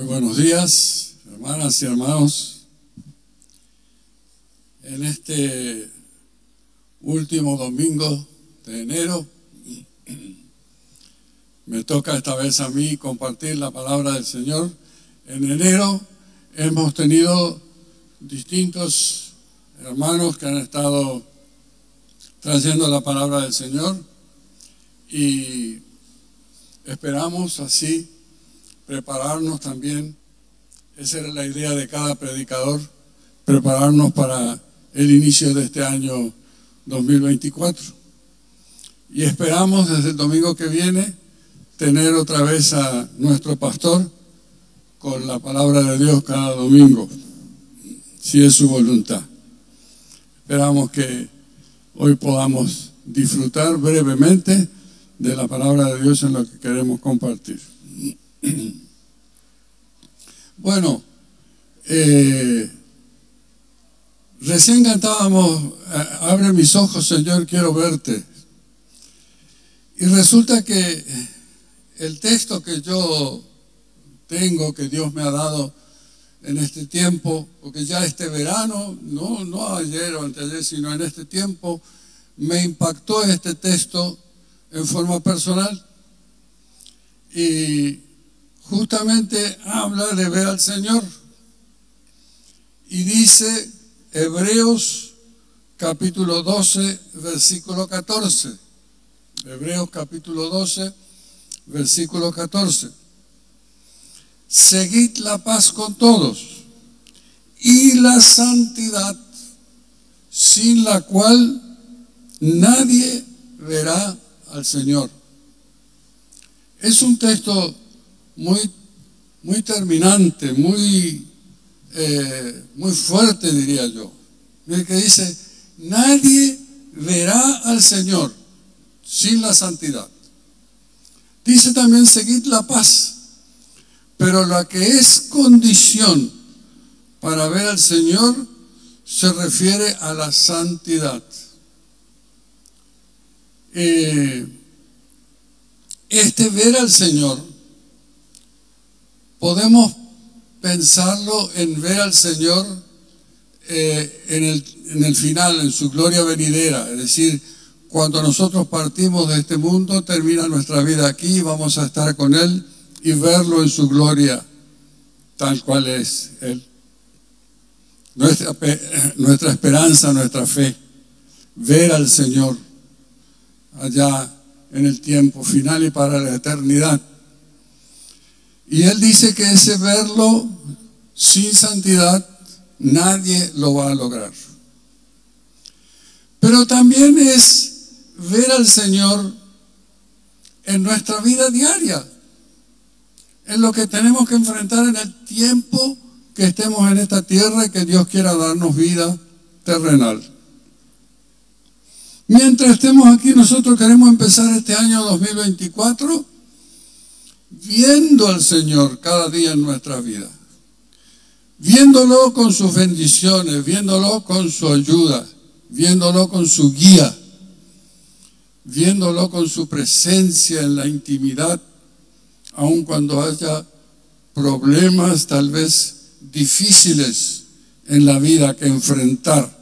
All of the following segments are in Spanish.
buenos días, hermanas y hermanos. En este último domingo de enero, me toca esta vez a mí compartir la palabra del Señor. En enero hemos tenido distintos hermanos que han estado trayendo la palabra del Señor y esperamos así prepararnos también. Esa era la idea de cada predicador, prepararnos para el inicio de este año 2024. Y esperamos desde el domingo que viene tener otra vez a nuestro pastor con la palabra de Dios cada domingo, si es su voluntad. Esperamos que hoy podamos disfrutar brevemente de la palabra de Dios en lo que queremos compartir. Bueno, recién cantábamos "Abre mis ojos, Señor, quiero verte". Y resulta que el texto que yo tengo, que Dios me ha dado en este tiempo, porque ya este verano, no ayer o anteayer, sino en este tiempo, me impactó este texto en forma personal. Y justamente habla de ver al Señor. Y dice Hebreos capítulo 12, versículo 14. Hebreos capítulo 12, versículo 14. Seguid la paz con todos y la santidad, sin la cual nadie verá al Señor. Es un texto muy terminante, muy fuerte, diría yo. El que dice, nadie verá al Señor sin la santidad. Dice también, seguid la paz, pero la que es condición para ver al Señor se refiere a la santidad. Este ver al Señor, podemos pensarlo en ver al Señor en el final, en su gloria venidera. Es decir, cuando nosotros partimos de este mundo, termina nuestra vida aquí, vamos a estar con Él y verlo en su gloria, tal cual es Él. Nuestra esperanza, nuestra fe, ver al Señor allá en el tiempo final y para la eternidad. Y Él dice que ese verlo sin santidad nadie lo va a lograr. Pero también es ver al Señor en nuestra vida diaria, en lo que tenemos que enfrentar en el tiempo que estemos en esta tierra y que Dios quiera darnos vida terrenal. Mientras estemos aquí, nosotros queremos empezar este año 2024 viendo al Señor cada día en nuestra vida, viéndolo con sus bendiciones, viéndolo con su ayuda, viéndolo con su guía, viéndolo con su presencia en la intimidad, aun cuando haya problemas tal vez difíciles en la vida que enfrentar,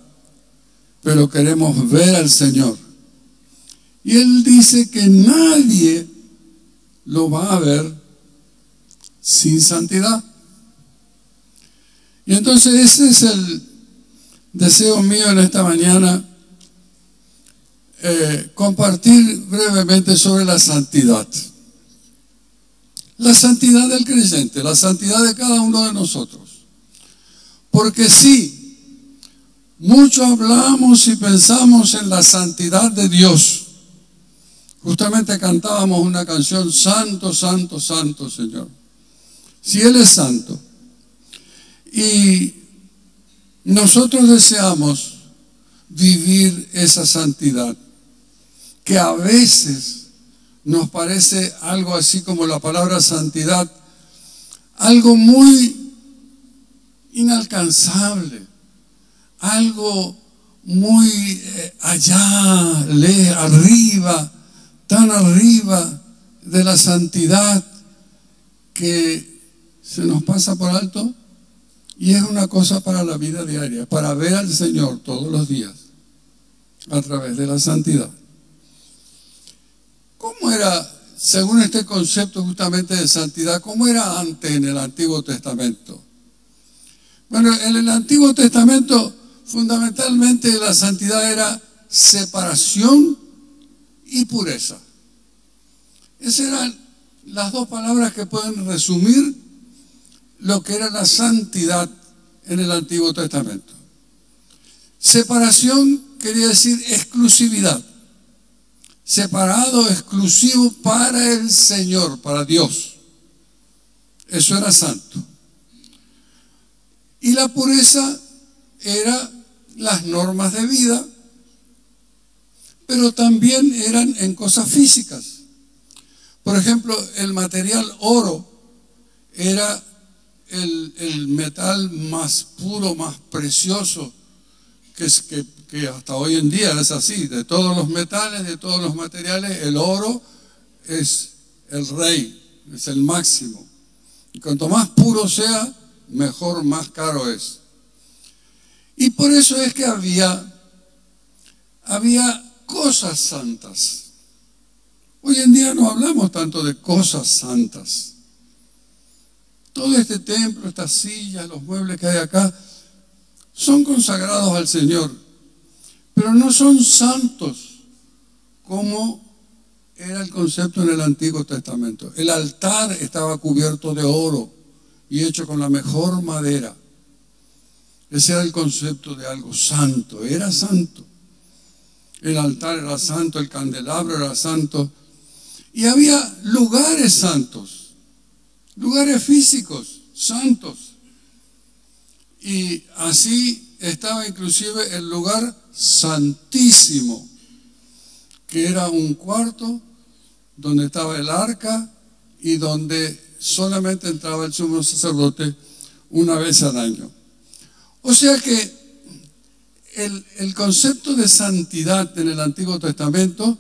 pero queremos ver al Señor. Y Él dice que nadie lo va a ver sin santidad. Y entonces ese es el deseo mío en esta mañana, compartir brevemente sobre la santidad. La santidad del creyente, la santidad de cada uno de nosotros. Porque sí, mucho hablamos y pensamos en la santidad de Dios. Justamente cantábamos una canción, Santo, Santo, Santo, Señor. Si Él es santo. Y nosotros deseamos vivir esa santidad, que a veces nos parece algo así como la palabra santidad, algo muy inalcanzable, algo muy allá, arriba, tan arriba de la santidad que se nos pasa por alto y es una cosa para la vida diaria, para ver al Señor todos los días a través de la santidad. ¿Cómo era, según este concepto justamente de santidad, cómo era antes en el Antiguo Testamento? Bueno, en el Antiguo Testamento fundamentalmente la santidad era separación y pureza. Esas eran las dos palabras que pueden resumir lo que era la santidad en el Antiguo Testamento. Separación quería decir exclusividad. Separado, exclusivo para el Señor, para Dios. Eso era santo. Y la pureza era las normas de vida, pero también eran en cosas físicas. Por ejemplo, el material oro era el metal más puro, más precioso, que hasta hoy en día es así. De todos los metales, de todos los materiales, el oro es el rey, es el máximo. Y cuanto más puro sea, mejor, más caro es. Y por eso es que había cosas santas. Hoy en día no hablamos tanto de cosas santas. Todo este templo, estas sillas, los muebles que hay acá, son consagrados al Señor, pero no son santos como era el concepto en el Antiguo Testamento. El altar estaba cubierto de oro y hecho con la mejor madera. Ese era el concepto de algo santo, era santo. El altar era santo, el candelabro era santo. Y había lugares santos, lugares físicos santos. Y así estaba inclusive el lugar santísimo, que era un cuarto donde estaba el arca y donde solamente entraba el sumo sacerdote una vez al año. O sea que el concepto de santidad en el Antiguo Testamento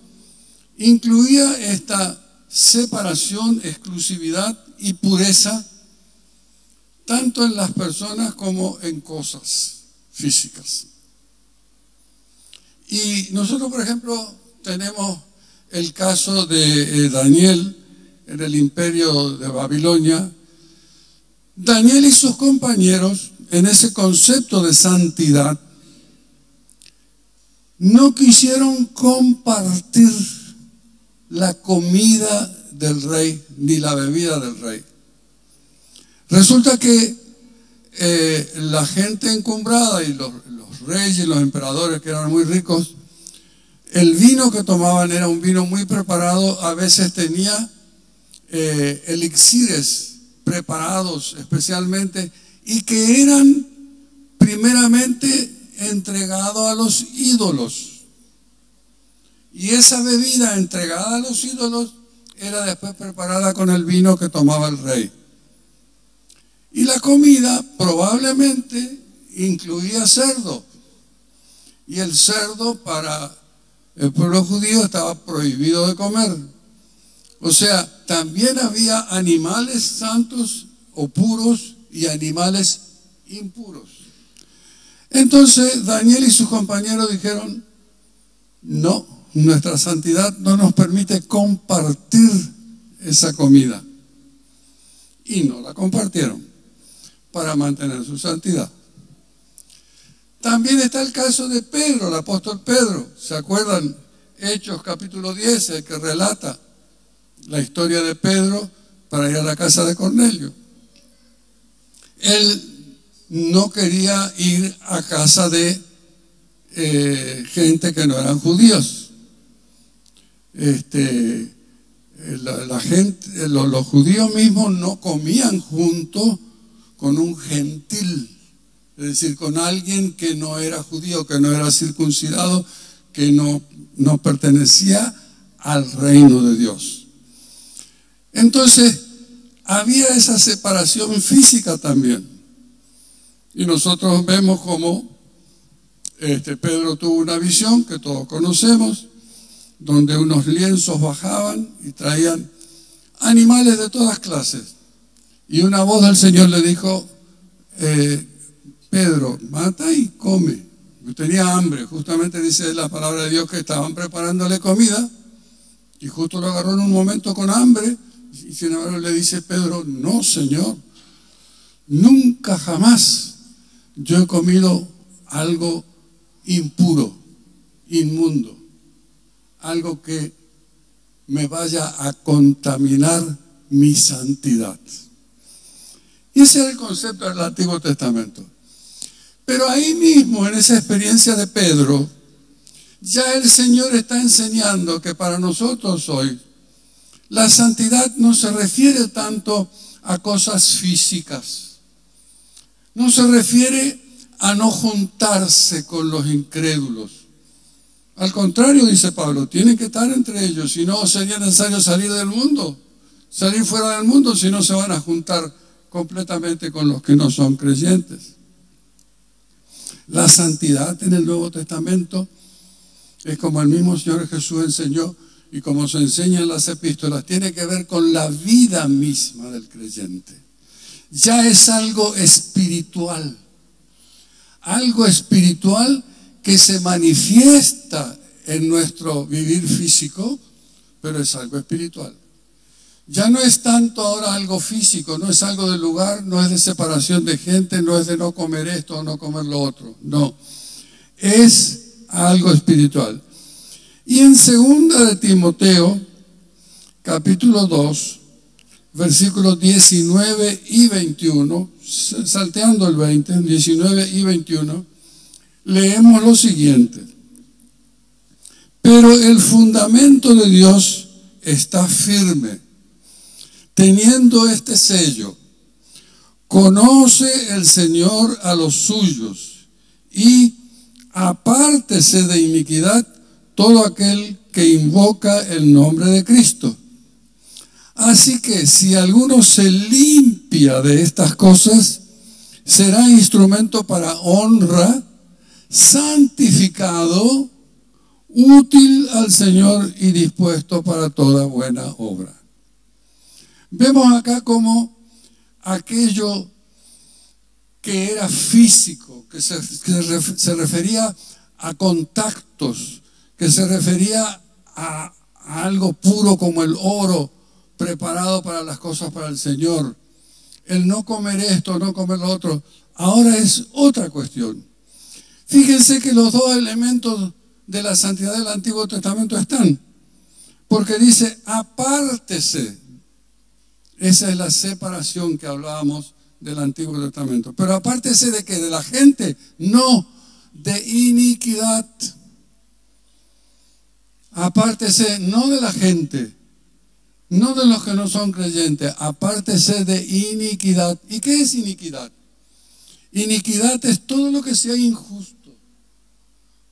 incluía esta separación, exclusividad y pureza, tanto en las personas como en cosas físicas. Y nosotros, por ejemplo, tenemos el caso de Daniel en el imperio de Babilonia. Daniel y sus compañeros, en ese concepto de santidad, no quisieron compartir la comida del rey ni la bebida del rey. Resulta que la gente encumbrada y los reyes y los emperadores, que eran muy ricos, el vino que tomaban era un vino muy preparado. A veces tenía elixires preparados especialmente y que eran primeramente entregados a los ídolos. Y esa bebida entregada a los ídolos era después preparada con el vino que tomaba el rey. Y la comida probablemente incluía cerdo. Y el cerdo para el pueblo judío estaba prohibido de comer. O sea, también había animales santos o puros y animales impuros. Entonces Daniel y sus compañeros dijeron: no, nuestra santidad no nos permite compartir esa comida. Y no la compartieron para mantener su santidad. También está el caso de Pedro, el apóstol Pedro. ¿Se acuerdan? Hechos capítulo 10, el que relata la historia de Pedro para ir a la casa de Cornelio. Él no quería ir a casa de gente que no eran judíos. La gente, los judíos mismos no comían junto con un gentil, es decir, con alguien que no era judío, que no era circuncidado, que no pertenecía al reino de Dios. Entonces, había esa separación física también. Y nosotros vemos cómo Pedro tuvo una visión que todos conocemos, donde unos lienzos bajaban y traían animales de todas clases. Y una voz del Señor le dijo, Pedro, mata y come. Tenía hambre, justamente dice la palabra de Dios que estaban preparándole comida y justo lo agarró en un momento con hambre y sin embargo le dice Pedro, no Señor, nunca jamás yo he comido algo impuro, inmundo, algo que me vaya a contaminar mi santidad. Y ese era el concepto del Antiguo Testamento. Pero ahí mismo, en esa experiencia de Pedro, ya el Señor está enseñando que para nosotros hoy, la santidad no se refiere tanto a cosas físicas. No se refiere a no juntarse con los incrédulos. Al contrario, dice Pablo, tienen que estar entre ellos, si no sería necesario salir del mundo, salir fuera del mundo, si no se van a juntar completamente con los que no son creyentes. La santidad en el Nuevo Testamento es como el mismo Señor Jesús enseñó y como se enseña en las epístolas, tiene que ver con la vida misma del creyente. Ya es algo espiritual que se manifiesta en nuestro vivir físico, pero es algo espiritual. Ya no es tanto ahora algo físico, no es algo de lugar, no es de separación de gente, no es de no comer esto o no comer lo otro, no. Es algo espiritual. Y en 2 de Timoteo, capítulo 2, versículos 19 y 21, salteando el 20, 19 y 21, leemos lo siguiente. Pero el fundamento de Dios está firme, teniendo este sello: conoce el Señor a los suyos y apártese de iniquidad todo aquel que invoca el nombre de Cristo. Así que si alguno se limpia de estas cosas, será instrumento para honra, santificado, útil al Señor y dispuesto para toda buena obra. Vemos acá como aquello que era físico, que se refería a contactos, que se refería a algo puro como el oro preparado para las cosas para el Señor. El no comer esto, no comer lo otro, ahora es otra cuestión. Fíjense que los dos elementos de la santidad del Antiguo Testamento están, porque dice apártese. Esa es la separación que hablábamos del Antiguo Testamento. Pero apártese de que de la gente, no, de iniquidad. Apártese no de la gente, no de los que no son creyentes, apártese de iniquidad. ¿Y qué es iniquidad? Iniquidad es todo lo que sea injusto,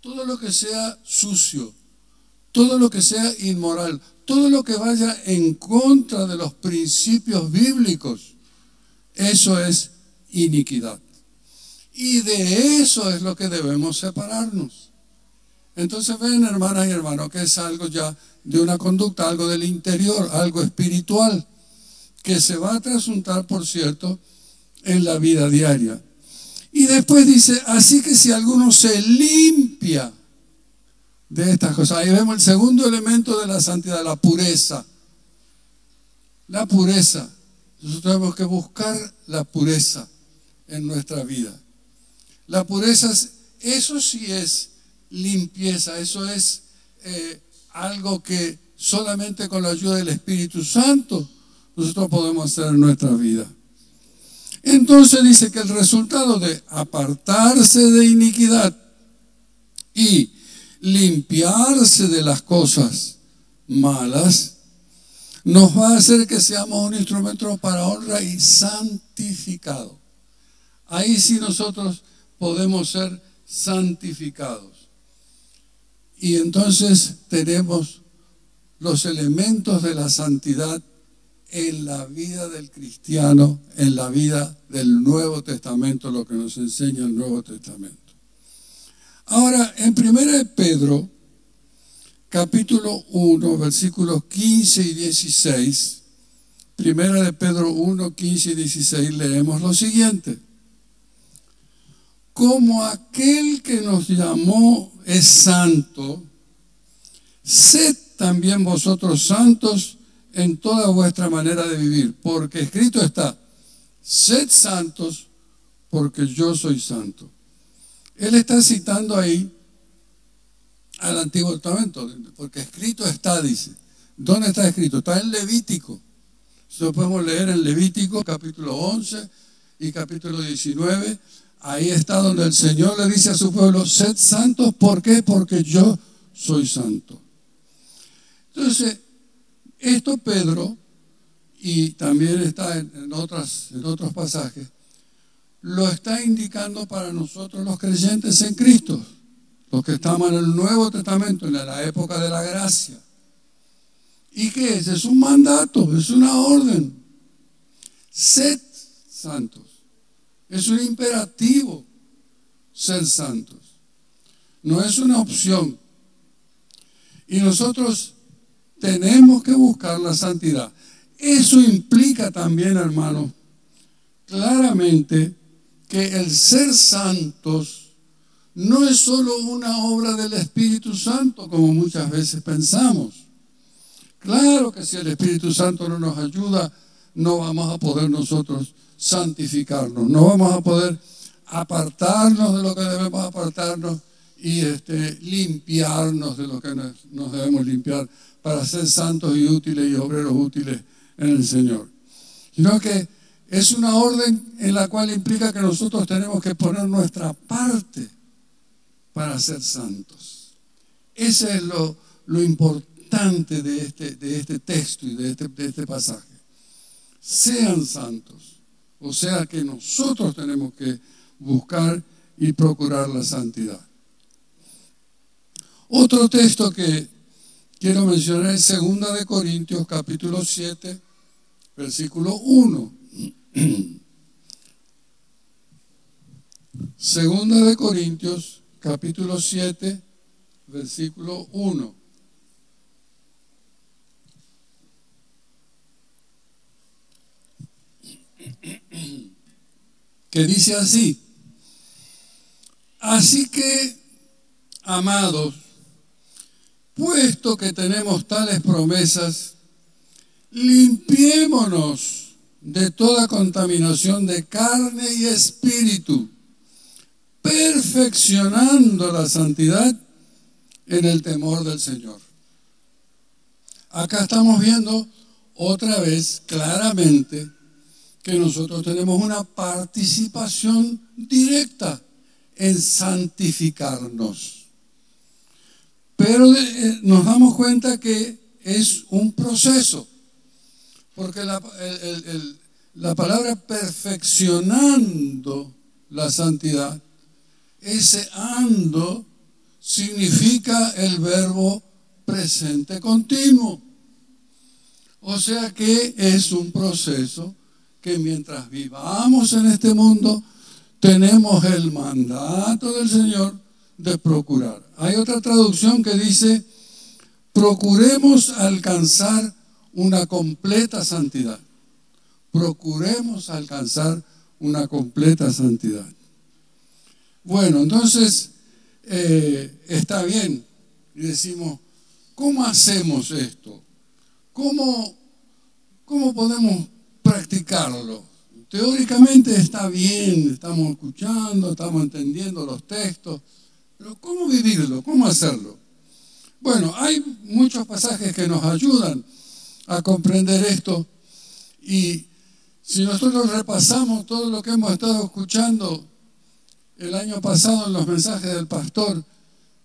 todo lo que sea sucio, todo lo que sea inmoral, todo lo que vaya en contra de los principios bíblicos. Eso es iniquidad. Y de eso es lo que debemos separarnos. Entonces ven, hermanas y hermanos, que es algo ya de una conducta, algo del interior, algo espiritual, que se va a trasuntar, por cierto, en la vida diaria. Y después dice, así que si alguno se limpia de estas cosas, ahí vemos el segundo elemento de la santidad, la pureza. La pureza. Nosotros tenemos que buscar la pureza en nuestra vida. La pureza, eso sí es limpieza, eso es algo que solamente con la ayuda del Espíritu Santo nosotros podemos hacer en nuestra vida. Entonces dice que el resultado de apartarse de iniquidad y limpiarse de las cosas malas nos va a hacer que seamos un instrumento para honra y santificado. Ahí sí nosotros podemos ser santificados. Y entonces tenemos los elementos de la santidad en la vida del cristiano, en la vida del Nuevo Testamento, lo que nos enseña el Nuevo Testamento. Ahora, en 1 Pedro, capítulo 1, versículos 15 y 16, Primera de Pedro 1, 15 y 16 leemos lo siguiente. Como aquel que nos llamó es santo, sed también vosotros santos en toda vuestra manera de vivir, porque escrito está, sed santos porque yo soy santo. Él está citando ahí al Antiguo Testamento, porque escrito está, dice. ¿Dónde está escrito? Está en Levítico. Eso podemos leer en Levítico capítulo 11 y capítulo 19. Ahí está donde el Señor le dice a su pueblo, sed santos, ¿por qué? Porque yo soy santo. Entonces, esto Pedro, y también está en otros pasajes, lo está indicando para nosotros los creyentes en Cristo, los que estamos en el Nuevo Testamento, en la época de la gracia. ¿Y qué es? Es un mandato, es una orden. Sed santos. Es un imperativo ser santos. No es una opción. Y nosotros tenemos que buscar la santidad. Eso implica también, hermanos, claramente que el ser santos no es solo una obra del Espíritu Santo, como muchas veces pensamos. Claro que si el Espíritu Santo no nos ayuda, no vamos a poder nosotros santificarnos, no vamos a poder apartarnos de lo que debemos apartarnos y limpiarnos de lo que nos debemos limpiar para ser santos y útiles y obreros útiles en el Señor. Sino que es una orden en la cual implica que nosotros tenemos que poner nuestra parte para ser santos. Ese es lo importante de este texto y de este pasaje. Sean santos. O sea que nosotros tenemos que buscar y procurar la santidad. Otro texto que quiero mencionar es 2 de Corintios capítulo 7, versículo 1. 2 de Corintios capítulo 7, versículo 1. Que dice así: así que, amados, puesto que tenemos tales promesas, limpiémonos de toda contaminación de carne y espíritu, perfeccionando la santidad en el temor del Señor. Acá estamos viendo otra vez claramente que nosotros tenemos una participación directa en santificarnos. Pero nos damos cuenta que es un proceso, porque la palabra perfeccionando la santidad, ese ando significa el verbo presente continuo. O sea que es un proceso que mientras vivamos en este mundo, tenemos el mandato del Señor de procurar. Hay otra traducción que dice, procuremos alcanzar una completa santidad. Procuremos alcanzar una completa santidad. Bueno, entonces, está bien. Y decimos, ¿cómo hacemos esto? ¿Cómo podemos practicarlo? Teóricamente está bien, estamos escuchando, estamos entendiendo los textos, pero ¿cómo vivirlo? ¿Cómo hacerlo? Bueno, hay muchos pasajes que nos ayudan a comprender esto, y si nosotros repasamos todo lo que hemos estado escuchando el año pasado en los mensajes del pastor,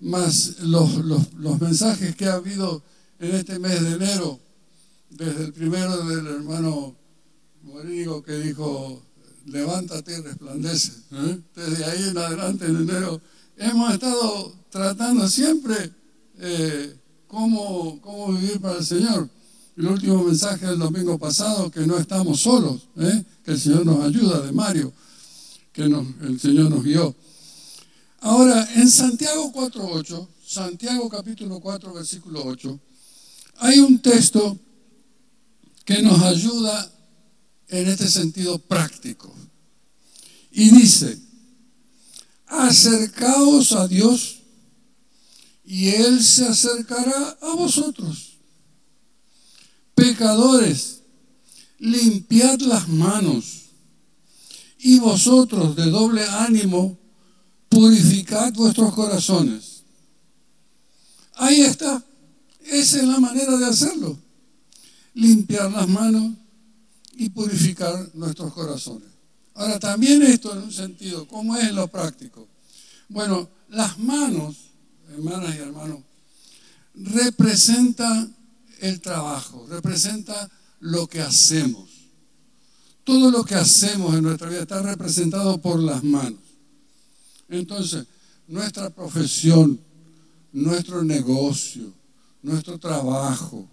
más los mensajes que ha habido en este mes de enero, desde el primero del hermano Morínigo que dijo, levántate y resplandece. Desde ahí en adelante, en enero, hemos estado tratando siempre cómo vivir para el Señor. El último mensaje del domingo pasado, que no estamos solos, que el Señor nos ayuda, de Mario, que el Señor nos guió. Ahora, en Santiago 4:8, Santiago capítulo 4, versículo 8, hay un texto que nos ayuda en este sentido práctico. Y dice, acercaos a Dios y Él se acercará a vosotros. Pecadores, limpiad las manos, y vosotros de doble ánimo, purificad vuestros corazones. Ahí está. Esa es la manera de hacerlo. Limpiar las manos y purificar nuestros corazones. Ahora, también esto en un sentido, ¿cómo es en lo práctico? Bueno, las manos, hermanas y hermanos, representan el trabajo, representa lo que hacemos. Todo lo que hacemos en nuestra vida está representado por las manos. Entonces, nuestra profesión, nuestro negocio, nuestro trabajo,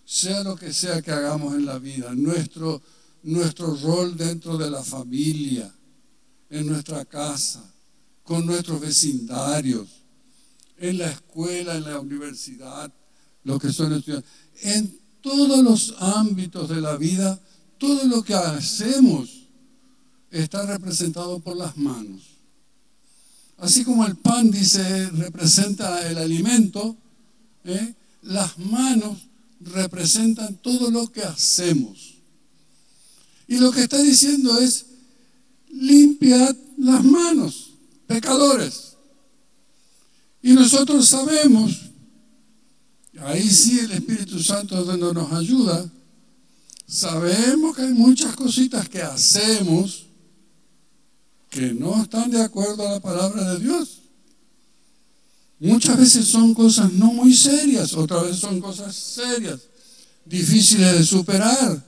sea lo que sea que hagamos en la vida, nuestro rol dentro de la familia, en nuestra casa, con nuestros vecindarios, en la escuela, en la universidad, los que son estudiantes, en todos los ámbitos de la vida, todo lo que hacemos está representado por las manos. Así como el pan, dice, representa el alimento, las manos representan todo lo que hacemos. Y lo que está diciendo es, limpiad las manos, pecadores. Y nosotros sabemos, ahí sí el Espíritu Santo es donde nos ayuda, sabemos que hay muchas cositas que hacemos que no están de acuerdo a la palabra de Dios. Muchas veces son cosas no muy serias, otras veces son cosas serias, difíciles de superar,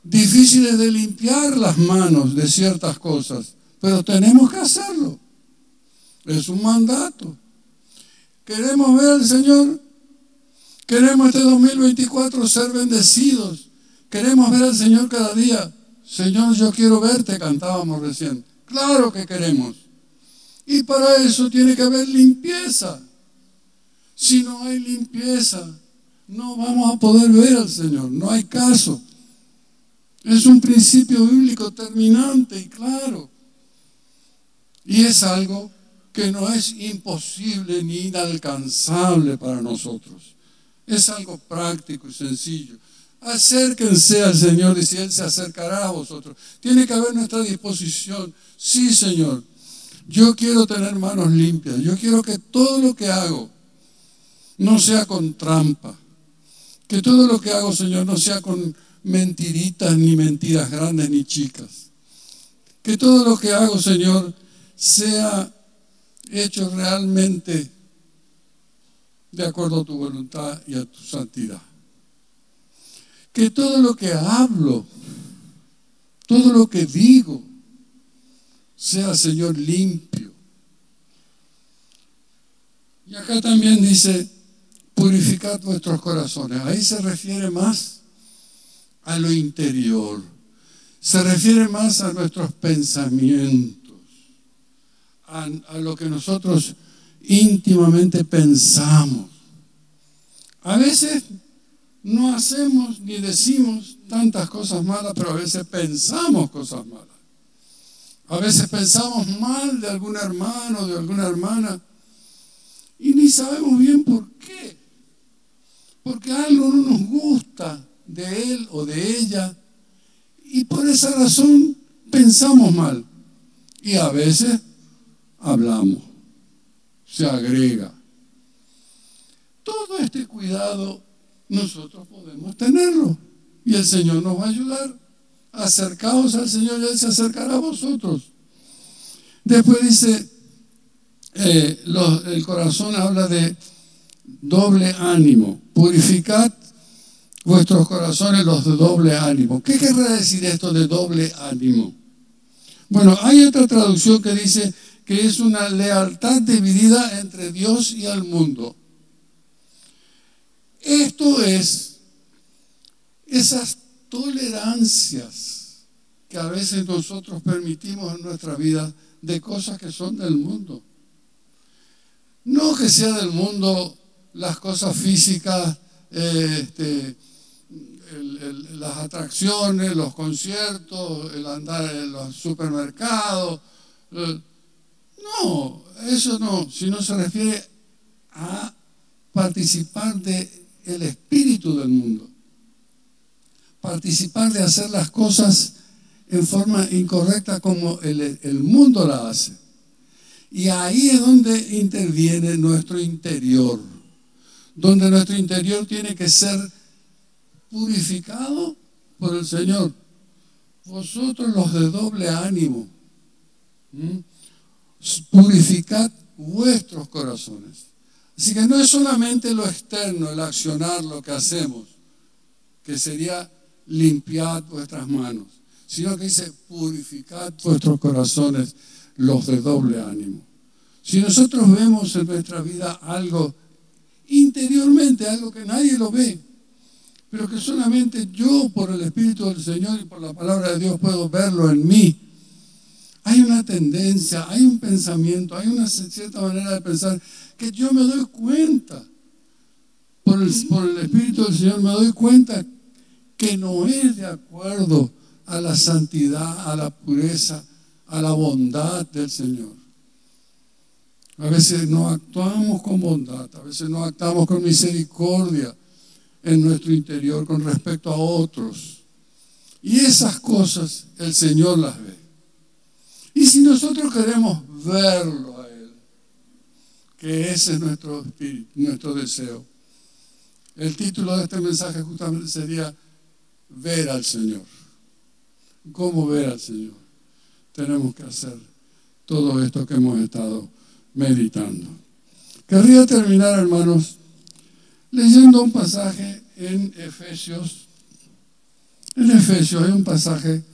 difíciles de limpiar las manos de ciertas cosas, pero tenemos que hacerlo. Es un mandato. Queremos ver al Señor, queremos este 2024 ser bendecidos, queremos ver al Señor cada día. Señor, yo quiero verte, cantábamos recién. Claro que queremos. Y para eso tiene que haber limpieza. Si no hay limpieza, no vamos a poder ver al Señor. No hay caso. Es un principio bíblico terminante y claro. Y es algo que no es imposible ni inalcanzable para nosotros. Es algo práctico y sencillo. Acérquense al Señor y si Él se acercará a vosotros. Tiene que haber nuestra disposición. Sí, Señor. Yo quiero tener manos limpias. Yo quiero que todo lo que hago no sea con trampa. Que todo lo que hago, Señor, no sea con mentiritas, ni mentiras grandes, ni chicas. Que todo lo que hago, Señor, sea hecho realmente de acuerdo a tu voluntad y a tu santidad. Que todo lo que hablo, todo lo que digo, sea, Señor, limpio. Y acá también dice, purificad vuestros corazones. Ahí se refiere más a lo interior. Se refiere más a nuestros pensamientos, a lo que nosotros íntimamente pensamos. A veces no hacemos ni decimos tantas cosas malas, pero a veces pensamos cosas malas. A veces pensamos mal de algún hermano, de alguna hermana, y ni sabemos bien por qué. Porque algo no nos gusta de él o de ella, y por esa razón pensamos mal. Y a veces hablamos, se agrega. Todo este cuidado nosotros podemos tenerlo, y el Señor nos va a ayudar. Acercaos al Señor y Él se acercará a vosotros. Después dice, el corazón habla de doble ánimo. Purificad vuestros corazones los de doble ánimo. ¿Qué querrá decir esto de doble ánimo? Bueno, hay otra traducción que dice que es una lealtad dividida entre Dios y el mundo. Esto es esas tolerancias que a veces nosotros permitimos en nuestra vida de cosas que son del mundo. No que sea del mundo las cosas físicas, las atracciones, los conciertos, el andar en los supermercados. No, eso no, sino se refiere a participar del espíritu del mundo. Participar de hacer las cosas en forma incorrecta como el mundo la hace. Y ahí es donde interviene nuestro interior, donde nuestro interior tiene que ser purificado por el Señor. Vosotros los de doble ánimo, purificad vuestros corazones. Así que no es solamente lo externo, el accionar, lo que hacemos, que sería limpiad vuestras manos, sino que dice purificad vuestros corazones, los de doble ánimo. Si nosotros vemos en nuestra vida algo interiormente, algo que nadie lo ve, pero que solamente yo por el Espíritu del Señor y por la palabra de Dios puedo verlo en mí, hay una tendencia, hay un pensamiento, hay una cierta manera de pensar que yo me doy cuenta, por el Espíritu del Señor me doy cuenta que no es de acuerdo a la santidad, a la pureza, a la bondad del Señor. A veces no actuamos con bondad, a veces no actuamos con misericordia en nuestro interior con respecto a otros. Y esas cosas el Señor las ve. Y si nosotros queremos verlo a Él, que ese es nuestro espíritu, nuestro deseo, el título de este mensaje justamente sería ver al Señor. ¿Cómo ver al Señor? Tenemos que hacer todo esto que hemos estado meditando. Querría terminar, hermanos, leyendo un pasaje en Efesios. En Efesios hay un pasaje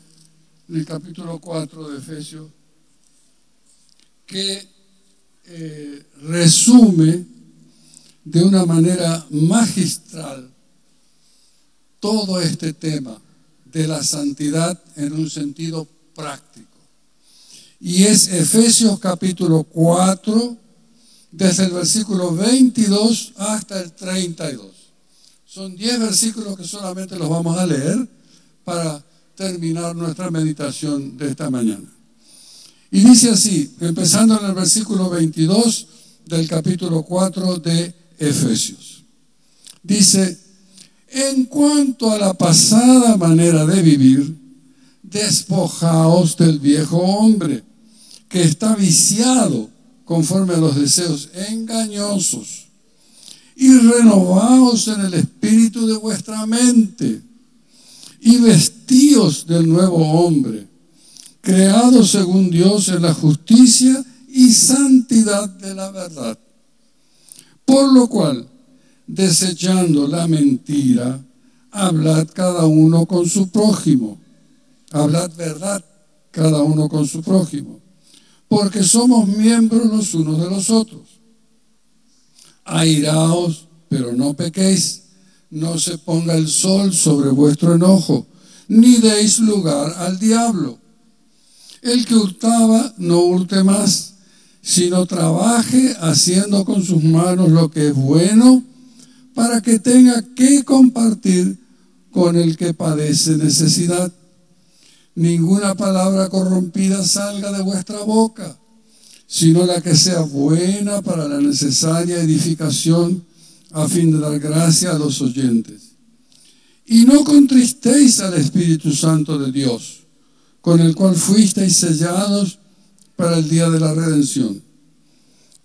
en el capítulo 4 de Efesios que resume de una manera magistral todo este tema de la santidad en un sentido práctico. Y es Efesios capítulo 4, desde el versículo 22 hasta el 32. Son 10 versículos que solamente los vamos a leer para terminar nuestra meditación de esta mañana. Y dice así, empezando en el versículo 22 del capítulo 4 de Efesios. Dice: en cuanto a la pasada manera de vivir, despojaos del viejo hombre, que está viciado conforme a los deseos engañosos, y renovaos en el espíritu de vuestra mente, y vestíos del nuevo hombre, creado según Dios en la justicia y santidad de la verdad. Por lo cual, desechando la mentira, hablad cada uno con su prójimo. Hablad verdad cada uno con su prójimo, porque somos miembros los unos de los otros. Airaos, pero no pequéis. No se ponga el sol sobre vuestro enojo, ni deis lugar al diablo. El que hurtaba, no hurte más, sino trabaje haciendo con sus manos lo que es bueno, para que tenga que compartir con el que padece necesidad. Ninguna palabra corrompida salga de vuestra boca, sino la que sea buena para la necesaria edificación, a fin de dar gracia a los oyentes. Y no contristéis al Espíritu Santo de Dios, con el cual fuisteis sellados para el día de la redención.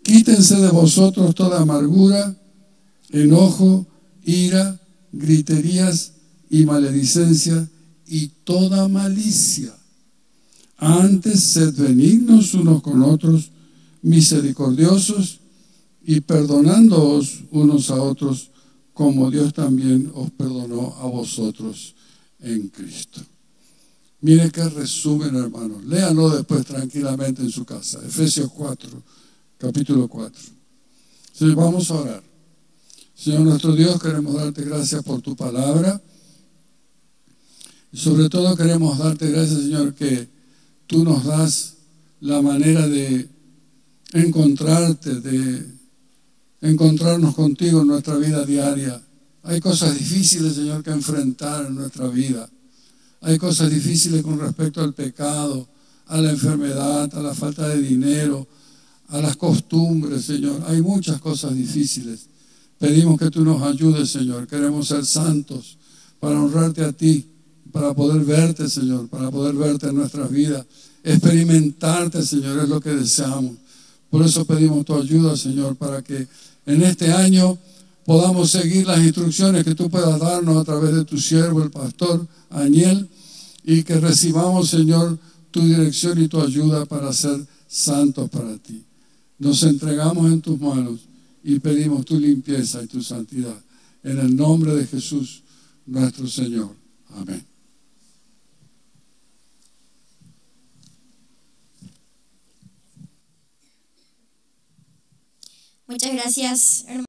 Quítense de vosotros toda amargura, enojo, ira, griterías y maledicencia y toda malicia. Antes sed benignos unos con otros, misericordiosos y perdonándoos unos a otros, como Dios también os perdonó a vosotros en Cristo. Mire qué resumen, hermanos. Léanlo después tranquilamente en su casa. Efesios 4, capítulo 4. Señor, vamos a orar. Señor nuestro Dios, queremos darte gracias por tu palabra. Y sobre todo queremos darte gracias, Señor, que tú nos das la manera de encontrarte, de encontrarnos contigo en nuestra vida diaria Hay cosas difíciles, Señor, que enfrentar en nuestra vida. Hay cosas difíciles con respecto al pecado, a la enfermedad, a la falta de dinero, a las costumbres, Señor. Hay muchas cosas difíciles. Pedimos que tú nos ayudes, Señor. Queremos ser santos para honrarte a ti, para poder verte, Señor, para poder verte en nuestras vidas. Experimentarte, Señor, es lo que deseamos. Por eso pedimos tu ayuda, Señor, para que en este año podamos seguir las instrucciones que tú puedas darnos a través de tu siervo, el pastor Aniel, y que recibamos, Señor, tu dirección y tu ayuda para ser santos para ti. Nos entregamos en tus manos y pedimos tu limpieza y tu santidad. En el nombre de Jesús, nuestro Señor. Amén. Muchas gracias, hermano.